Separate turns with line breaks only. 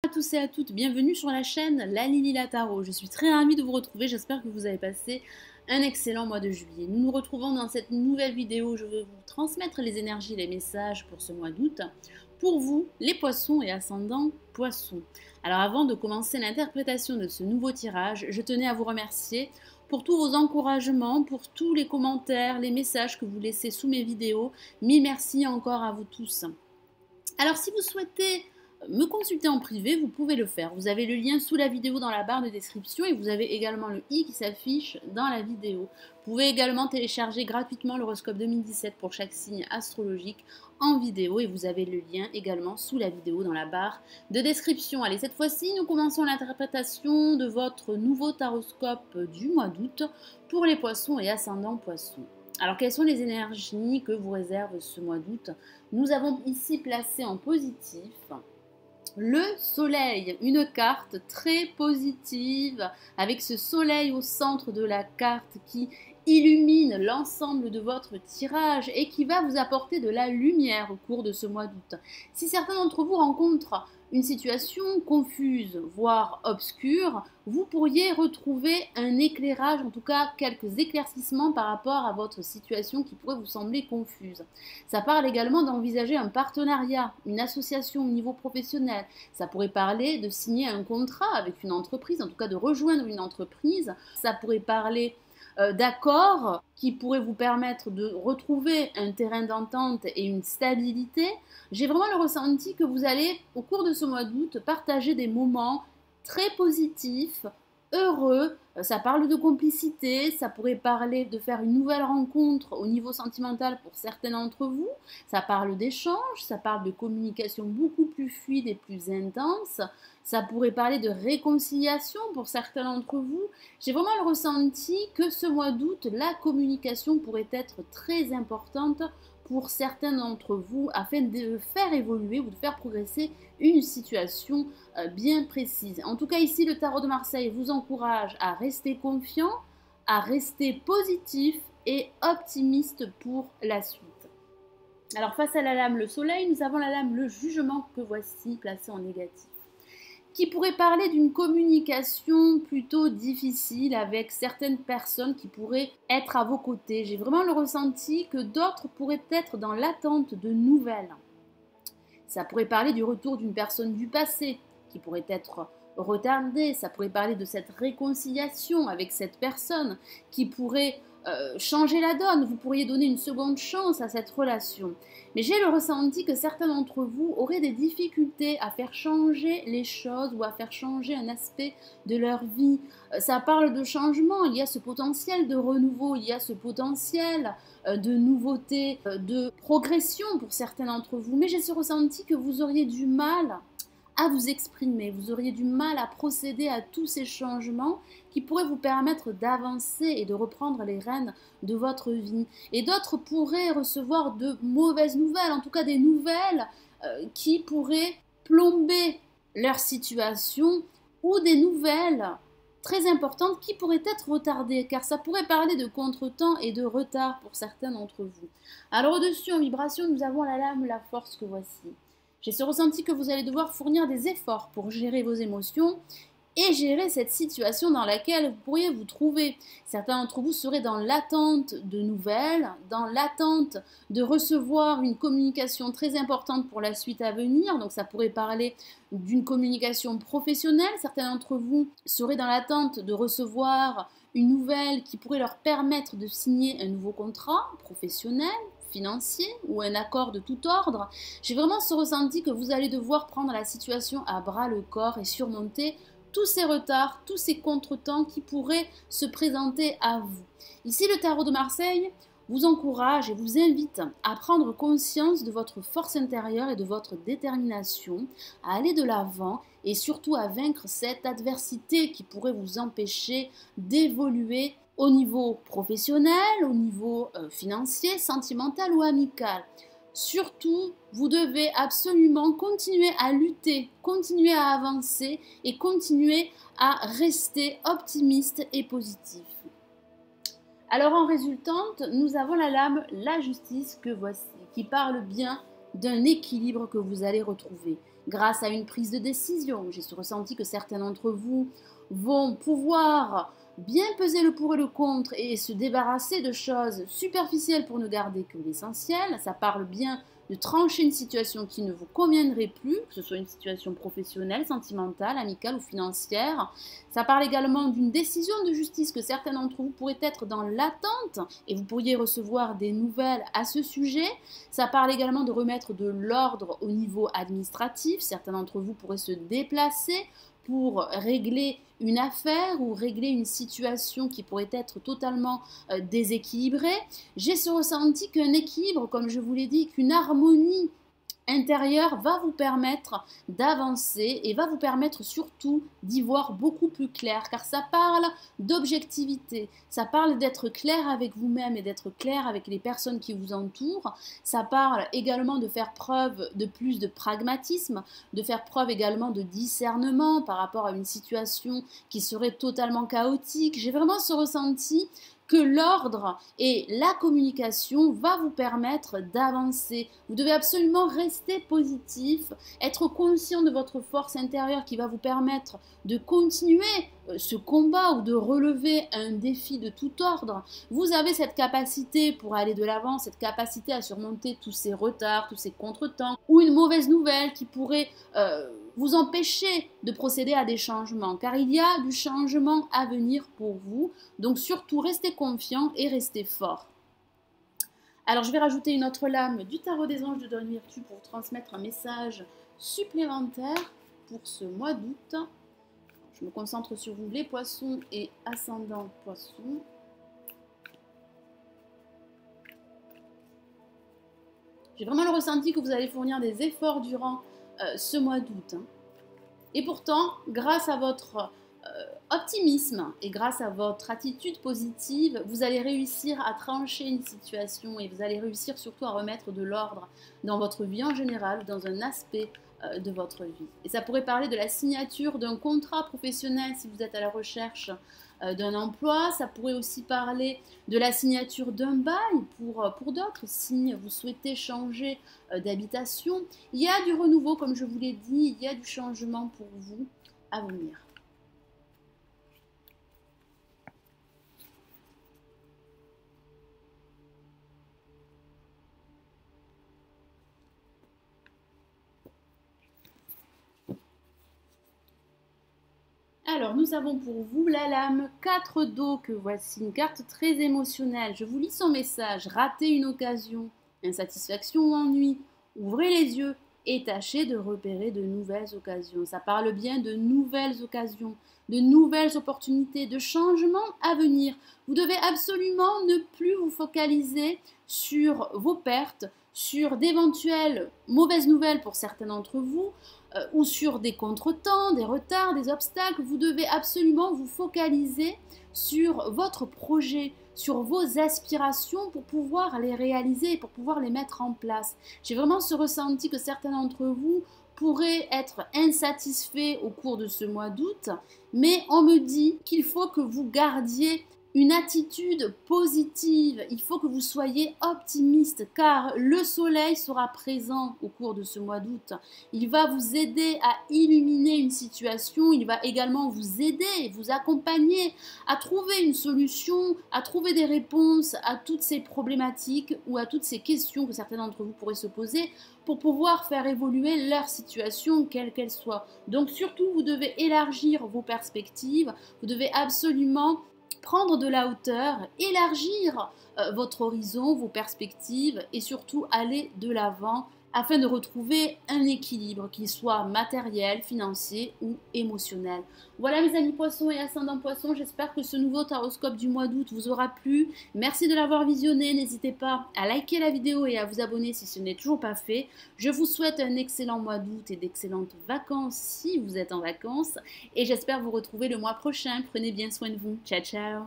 À tous et à toutes, bienvenue sur la chaîne La Lily La Tarot. Je suis très ravie de vous retrouver, j'espère que vous avez passé un excellent mois de juillet. Nous nous retrouvons dans cette nouvelle vidéo, je vais vous transmettre les énergies, les messages pour ce mois d'août. Pour vous, les poissons et ascendants poissons. Alors avant de commencer l'interprétation de ce nouveau tirage, je tenais à vous remercier pour tous vos encouragements, pour tous les commentaires, les messages que vous laissez sous mes vidéos. Mille merci encore à vous tous. Alors si vous souhaitez me consulter en privé, vous pouvez le faire. Vous avez le lien sous la vidéo dans la barre de description et vous avez également le i qui s'affiche dans la vidéo. Vous pouvez également télécharger gratuitement l'horoscope 2017 pour chaque signe astrologique en vidéo et vous avez le lien également sous la vidéo dans la barre de description. Allez, cette fois-ci, nous commençons l'interprétation de votre nouveau taroscope du mois d'août pour les poissons et ascendants poissons. Alors, quelles sont les énergies que vous réserve ce mois d'août? Nous avons ici placé en positif le soleil, une carte très positive avec ce soleil au centre de la carte qui illumine l'ensemble de votre tirage et qui va vous apporter de la lumière au cours de ce mois d'août. Si certains d'entre vous rencontrent une situation confuse, voire obscure, vous pourriez retrouver un éclairage, en tout cas quelques éclaircissements par rapport à votre situation qui pourrait vous sembler confuse. Ça parle également d'envisager un partenariat, une association au niveau professionnel. Ça pourrait parler de signer un contrat avec une entreprise, en tout cas de rejoindre une entreprise. Ça pourrait parler d'accords qui pourraient vous permettre de retrouver un terrain d'entente et une stabilité. J'ai vraiment le ressenti que vous allez, au cours de ce mois d'août, partager des moments très positifs, heureux. Ça parle de complicité, ça pourrait parler de faire une nouvelle rencontre au niveau sentimental pour certains d'entre vous. Ça parle d'échange, ça parle de communication beaucoup plus fluide et plus intense. Ça pourrait parler de réconciliation pour certains d'entre vous. J'ai vraiment le ressenti que ce mois d'août, la communication pourrait être très importante pour certains d'entre vous afin de faire évoluer ou de faire progresser une situation bien précise. En tout cas, ici, le Tarot de Marseille vous encourage à rester confiant, à rester positif et optimiste pour la suite. Alors, face à la lame le soleil, nous avons la lame le jugement que voici placée en négatif, qui pourrait parler d'une communication plutôt difficile avec certaines personnes qui pourraient être à vos côtés. J'ai vraiment le ressenti que d'autres pourraient être dans l'attente de nouvelles. Ça pourrait parler du retour d'une personne du passé qui pourrait être retardée. Ça pourrait parler de cette réconciliation avec cette personne qui pourrait changer la donne. Vous pourriez donner une seconde chance à cette relation. Mais j'ai le ressenti que certains d'entre vous auraient des difficultés à faire changer les choses ou à faire changer un aspect de leur vie. Ça parle de changement, il y a ce potentiel de renouveau, il y a ce potentiel de nouveauté, de progression pour certains d'entre vous. Mais j'ai ce ressenti que vous auriez du mal à vous exprimer, vous auriez du mal à procéder à tous ces changements qui pourraient vous permettre d'avancer et de reprendre les rênes de votre vie. Et d'autres pourraient recevoir de mauvaises nouvelles, en tout cas des nouvelles qui pourraient plomber leur situation ou des nouvelles très importantes qui pourraient être retardées, car ça pourrait parler de contretemps et de retard pour certains d'entre vous. Alors au-dessus en vibration, nous avons la lame, la force que voici. J'ai ce ressenti que vous allez devoir fournir des efforts pour gérer vos émotions et gérer cette situation dans laquelle vous pourriez vous trouver. Certains d'entre vous seraient dans l'attente de nouvelles, dans l'attente de recevoir une communication très importante pour la suite à venir. Donc ça pourrait parler d'une communication professionnelle. Certains d'entre vous seraient dans l'attente de recevoir une nouvelle qui pourrait leur permettre de signer un nouveau contrat professionnel, financier ou un accord de tout ordre. J'ai vraiment ce ressenti que vous allez devoir prendre la situation à bras le corps et surmonter tous ces retards, tous ces contretemps qui pourraient se présenter à vous. Ici, le Tarot de Marseille vous encourage et vous invite à prendre conscience de votre force intérieure et de votre détermination à aller de l'avant et surtout à vaincre cette adversité qui pourrait vous empêcher d'évoluer au niveau professionnel, au niveau financier, sentimental ou amical. Surtout, vous devez absolument continuer à lutter, continuer à avancer et continuer à rester optimiste et positif. Alors en résultante, nous avons la lame, la justice que voici, qui parle bien d'un équilibre que vous allez retrouver. grâce à une prise de décision. J'ai ressenti que certains d'entre vous vont pouvoir bien peser le pour et le contre et se débarrasser de choses superficielles pour ne garder que l'essentiel. Ça parle bien de trancher une situation qui ne vous conviendrait plus, que ce soit une situation professionnelle, sentimentale, amicale ou financière. Ça parle également d'une décision de justice que certains d'entre vous pourraient être dans l'attente et vous pourriez recevoir des nouvelles à ce sujet. Ça parle également de remettre de l'ordre au niveau administratif. Certains d'entre vous pourraient se déplacer pour régler une affaire ou régler une situation qui pourrait être totalement déséquilibrée. J'ai ce ressenti qu'un équilibre, comme je vous l'ai dit, qu'une harmonie intérieure va vous permettre d'avancer et va vous permettre surtout d'y voir beaucoup plus clair, car ça parle d'objectivité, ça parle d'être clair avec vous-même et d'être clair avec les personnes qui vous entourent, ça parle également de faire preuve de plus de pragmatisme, de faire preuve également de discernement par rapport à une situation qui serait totalement chaotique. J'ai vraiment ce ressenti que l'ordre et la communication va vous permettre d'avancer. Vous devez absolument rester positif, être conscient de votre force intérieure qui va vous permettre de continuer ce combat ou de relever un défi de tout ordre. Vous avez cette capacité pour aller de l'avant, cette capacité à surmonter tous ces retards, tous ces contretemps ou une mauvaise nouvelle qui pourrait vous empêcher de procéder à des changements, car il y a du changement à venir pour vous. Donc surtout, restez confiant et restez fort. Alors je vais rajouter une autre lame du tarot des anges de Dame Virtue pour vous transmettre un message supplémentaire pour ce mois d'août. Je me concentre sur vous, les poissons et ascendant poissons. J'ai vraiment le ressenti que vous allez fournir des efforts durant ce mois d'août. Et pourtant, grâce à votre optimisme et grâce à votre attitude positive, vous allez réussir à trancher une situation et vous allez réussir surtout à remettre de l'ordre dans votre vie en général, dans un aspect de votre vie. Et ça pourrait parler de la signature d'un contrat professionnel si vous êtes à la recherche d'un emploi. Ça pourrait aussi parler de la signature d'un bail pour d'autres si vous souhaitez changer d'habitation. Il y a du renouveau, comme je vous l'ai dit, il y a du changement pour vous à venir. Alors, nous avons pour vous la lame 4 d'eau que voici, une carte très émotionnelle. Je vous lis son message. Ratez une occasion, insatisfaction ou ennui. Ouvrez les yeux et tâchez de repérer de nouvelles occasions. Ça parle bien de nouvelles occasions, de nouvelles opportunités, de changements à venir. Vous devez absolument ne plus vous focaliser sur vos pertes, sur d'éventuelles mauvaises nouvelles pour certains d'entre vous, ou sur des contretemps, des retards, des obstacles. Vous devez absolument vous focaliser sur votre projet, sur vos aspirations pour pouvoir les réaliser, pour pouvoir les mettre en place. J'ai vraiment ce ressenti que certains d'entre vous pourraient être insatisfaits au cours de ce mois d'août, mais on me dit qu'il faut que vous gardiez une attitude positive, il faut que vous soyez optimiste car le soleil sera présent au cours de ce mois d'août. Il va vous aider à illuminer une situation, il va également vous aider, vous accompagner à trouver une solution, à trouver des réponses à toutes ces problématiques ou à toutes ces questions que certains d'entre vous pourraient se poser pour pouvoir faire évoluer leur situation, quelle qu'elle soit. Donc surtout, vous devez élargir vos perspectives, vous devez absolument prendre de la hauteur, élargir votre horizon, vos perspectives et surtout aller de l'avant afin de retrouver un équilibre, qu'il soit matériel, financier ou émotionnel. Voilà mes amis poissons et ascendants poissons, j'espère que ce nouveau taroscope du mois d'août vous aura plu. Merci de l'avoir visionné, n'hésitez pas à liker la vidéo et à vous abonner si ce n'est toujours pas fait. Je vous souhaite un excellent mois d'août et d'excellentes vacances si vous êtes en vacances et j'espère vous retrouver le mois prochain. Prenez bien soin de vous. Ciao ciao.